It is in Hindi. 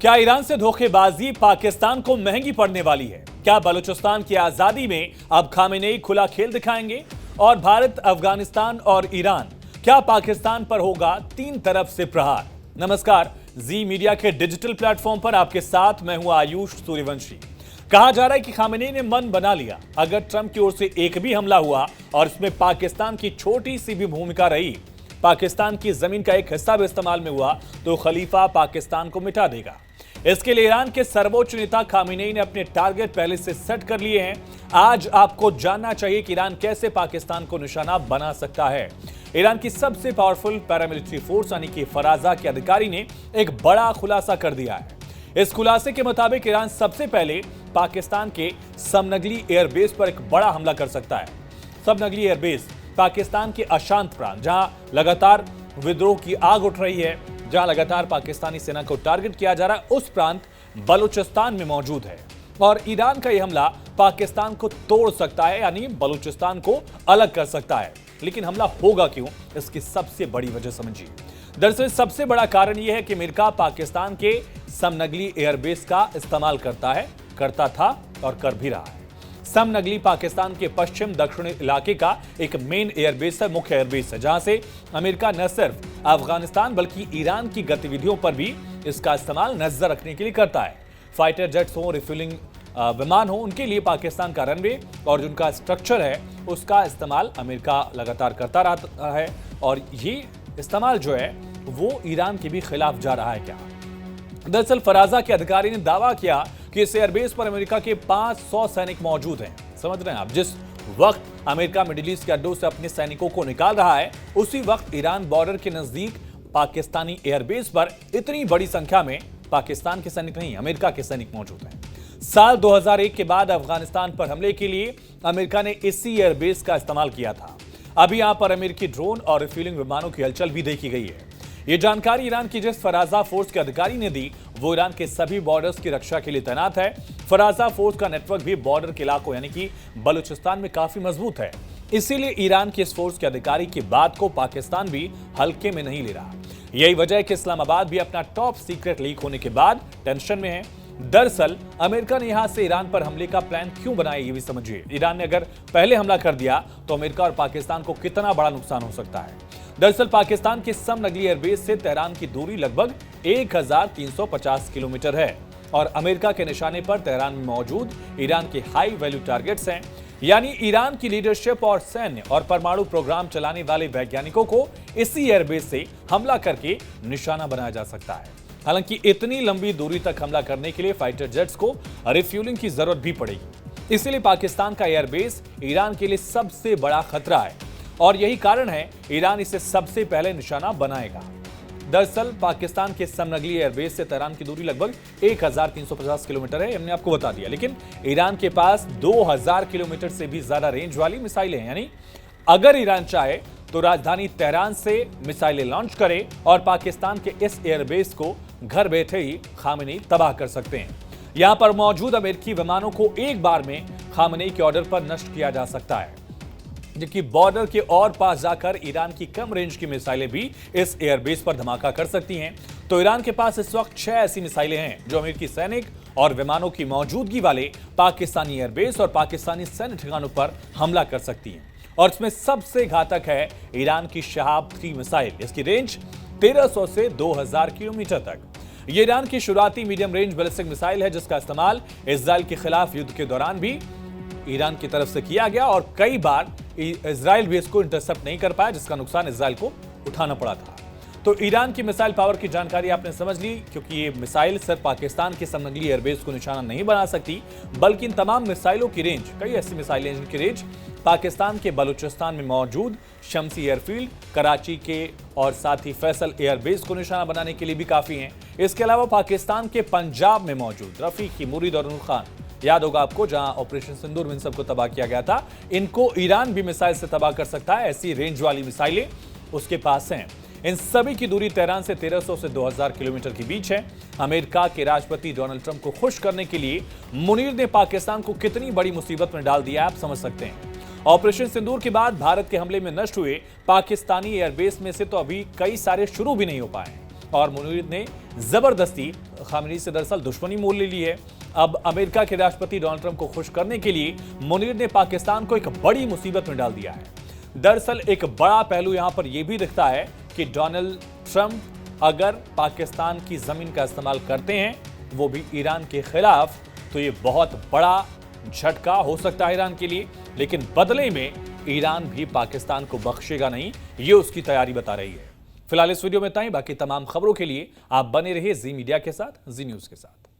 क्या ईरान से धोखेबाजी पाकिस्तान को महंगी पड़ने वाली है? क्या बलूचिस्तान की आजादी में अब खामेनेई खुला खेल दिखाएंगे? और भारत, अफगानिस्तान और ईरान, क्या पाकिस्तान पर होगा तीन तरफ से प्रहार? नमस्कार, जी मीडिया के डिजिटल प्लेटफॉर्म पर आपके साथ मैं हूं आयुष सूर्यवंशी। कहा जा रहा है कि खामेनेई ने मन बना लिया, अगर ट्रंप की ओर से एक भी हमला हुआ और इसमें पाकिस्तान की छोटी सी भी भूमिका रही, पाकिस्तान की जमीन का एक हिस्सा भी इस्तेमाल में हुआ, तो खलीफा पाकिस्तान को मिटा देगा। इसके लिए ईरान के सर्वोच्च नेता खामेनेई ने अपने टारगेट पहले से सेट कर लिए हैं। आज आपको जानना चाहिए कि ईरान कैसे पाकिस्तान को निशाना बना सकता है। ईरान की सबसे पावरफुल पैरामिलिट्री फोर्स यानी कि फराजा के अधिकारी ने एक बड़ा खुलासा कर दिया है। इस खुलासे के मुताबिक ईरान सबसे पहले पाकिस्तान के समनगली एयरबेस पर एक बड़ा हमला कर सकता है। समनगली एयरबेस पाकिस्तान के अशांत प्रांत, जहां लगातार विद्रोह की आग उठ रही है, जहां लगातार पाकिस्तानी सेना को टारगेट किया जा रहा है, उस प्रांत बलूचिस्तान में मौजूद है। और ईरान का यह हमला पाकिस्तान को तोड़ सकता है, यानी बलूचिस्तान को अलग कर सकता है। लेकिन हमला होगा क्यों, इसकी सबसे बड़ी वजह समझिए। दरअसल सबसे बड़ा कारण यह है कि अमेरिका पाकिस्तान के समनगली एयरबेस का इस्तेमाल करता था और कर भी रहा है। समनगली पाकिस्तान के पश्चिम दक्षिणी इलाके का एक मेन एयरबेस है, मुख्य एयरबेस है, जहां से अमेरिका न सिर्फ अफगानिस्तान बल्कि ईरान की गतिविधियों पर भी इसका इस्तेमाल नजर रखने के लिए करता है। फाइटर जेट्स हो, रिफ्यूलिंग विमान हो, उनके लिए पाकिस्तान का रनवे और जिनका स्ट्रक्चर है उसका इस्तेमाल अमेरिका लगातार करता रहा है। और ये इस्तेमाल जो है वो ईरान के भी खिलाफ जा रहा है। क्या दरअसल फराजा के अधिकारी ने दावा किया कि इस एयरबेस पर अमेरिका के 500 सैनिक मौजूद हैं। समझ रहे हैं आप, जिस वक्त अमेरिका मिडिल ईस्ट के अड्डों से अपने सैनिकों को निकाल रहा है, उसी वक्त ईरान बॉर्डर के नजदीक पाकिस्तानी एयरबेस पर इतनी बड़ी संख्या में पाकिस्तान के सैनिक नहीं, अमेरिका के सैनिक मौजूद हैं। साल 2001 के बाद अफगानिस्तान पर हमले के लिए अमेरिका ने इसी एयरबेस का इस्तेमाल किया था। अभी यहां पर अमेरिकी ड्रोन और रिफ्यूलिंग विमानों की हलचल भी देखी गई है। यह जानकारी ईरान की जिस फराजा फोर्स के अधिकारी ने दी, वो ईरान के सभी बॉर्डर्स की रक्षा के लिए तैनात है। फराजा फोर्स का नेटवर्क भी बॉर्डर के इलाकों यानी कि बलूचिस्तान में काफी मजबूत है। इसीलिए ईरान की इस फोर्स के अधिकारी की बात को पाकिस्तान भी हल्के में नहीं ले रहा। यही वजह है कि इस्लामाबाद भी अपना टॉप सीक्रेट लीक होने के बाद टेंशन में है। दरअसल अमेरिका ने यहां से ईरान पर हमले का प्लान क्यों बनाया, ये भी समझिए। ईरान ने अगर पहले हमला कर दिया तो अमेरिका और पाकिस्तान को कितना बड़ा नुकसान हो सकता है। दरअसल पाकिस्तान के समनगली एयरबेस से तेहरान की दूरी लगभग 1350 किलोमीटर है और अमेरिका के निशाने पर तेहरान में मौजूद ईरान के हाई वैल्यू टारगेट्स हैं। यानी ईरान की लीडरशिप और सैन्य और परमाणु प्रोग्राम चलाने वाले वैज्ञानिकों को इसी एयरबेस से हमला करके निशाना बनाया जा सकता है। हालांकि इतनी लंबी दूरी तक हमला करने के लिए फाइटर जेट्स को रिफ्यूलिंग की जरूरत भी पड़ेगी। इसलिए पाकिस्तान का एयरबेस ईरान के लिए सबसे बड़ा खतरा है और यही कारण है ईरान इसे सबसे पहले निशाना बनाएगा। दरअसल पाकिस्तान के समनगली एयरबेस से तेहरान की दूरी लगभग 1350 किलोमीटर है, हमने आपको बता दिया। लेकिन ईरान के पास 2000 किलोमीटर से भी ज्यादा रेंज वाली मिसाइलें हैं। यानी अगर ईरान चाहे तो राजधानी तेहरान से मिसाइलें लॉन्च करे और पाकिस्तान के इस एयरबेस को घर बैठे ही खामेनेई तबाह कर सकते हैं। यहां पर मौजूद अमेरिकी विमानों को एक बार में खामेनेई के ऑर्डर पर नष्ट किया जा सकता है, जबकि बॉर्डर के और पास जाकर ईरान की कम रेंज की मिसाइलें भी इस एयरबेस पर धमाका कर सकती हैं। तो ईरान के पास इस वक्त 6 ऐसी मिसाइलें हैं जो अमेरिकी सैनिक और विमानों की मौजूदगी वाले पाकिस्तानी एयरबेस और पाकिस्तानी सैन्य ठिकानों पर हमला कर सकती हैं। और इसमें सबसे घातक है ईरान की शहाब 3 मिसाइल। इसकी रेंज 1300 से 2000 किलोमीटर तक। ये ईरान की शुरुआती मीडियम रेंज बैलिस्टिक मिसाइल है, जिसका इस्तेमाल इजराइल के खिलाफ युद्ध के दौरान भी ईरान की तरफ से किया गया और कई बार इजराइल भी इसको इंटरसेप्ट नहीं कर पाया, जिसका नुकसान इजराइल को उठाना पड़ा था। तो ईरान की मिसाइल पावर की जानकारी आपने समझ ली, क्योंकि ये मिसाइल सिर्फ पाकिस्तान के समनगली एयरबेस को निशाना नहीं बना सकती, बल्कि इन तमाम मिसाइलों की रेंज, कई ऐसी मिसाइलें जिनकी रेंज पाकिस्तान के बलूचिस्तान में मौजूद शम्सी एयरफील्ड, कराची के और साथ ही फैसल एयरबेस को निशाना बनाने के लिए भी काफी हैं। इसके अलावा पाकिस्तान के पंजाब में मौजूद रफीकी, मुरीद और नूर खान, याद होगा आपको, जहां ऑपरेशन सिंदूर में इन सबको तबाह किया गया था, इनको ईरान भी मिसाइल से तबाह कर सकता है। ऐसी रेंज वाली मिसाइलें उसके पास हैं। इन सभी की दूरी तेहरान से 1300 से 2000 किलोमीटर के बीच है। अमेरिका के राष्ट्रपति डोनाल्ड ट्रंप को खुश करने के लिए मुनीर ने पाकिस्तान को कितनी बड़ी मुसीबत में डाल दिया, आप समझ सकते हैं। ऑपरेशन सिंदूर के बाद भारत के हमले में नष्ट हुए पाकिस्तानी एयरबेस में से तो अभी कई सारे शुरू भी नहीं हो पाए। और मुनीर ने जबरदस्ती खामेनी से दरअसल दुश्मनी मोल ले ली है। अब अमेरिका के राष्ट्रपति डोनाल्ड ट्रंप को खुश करने के लिए मुनीर ने पाकिस्तान को एक बड़ी मुसीबत में डाल दिया है। दरअसल एक बड़ा पहलू यहां पर यह भी दिखता है कि डोनाल्ड ट्रंप अगर पाकिस्तान की जमीन का इस्तेमाल करते हैं, वो भी ईरान के खिलाफ, तो ये बहुत बड़ा झटका हो सकता है ईरान के लिए। लेकिन बदले में ईरान भी पाकिस्तान को बख्शेगा नहीं, ये उसकी तैयारी बता रही है। फिलहाल इस वीडियो में इतना ही। बाकी तमाम खबरों के लिए आप बने रहिए जी मीडिया के साथ, जी न्यूज के साथ।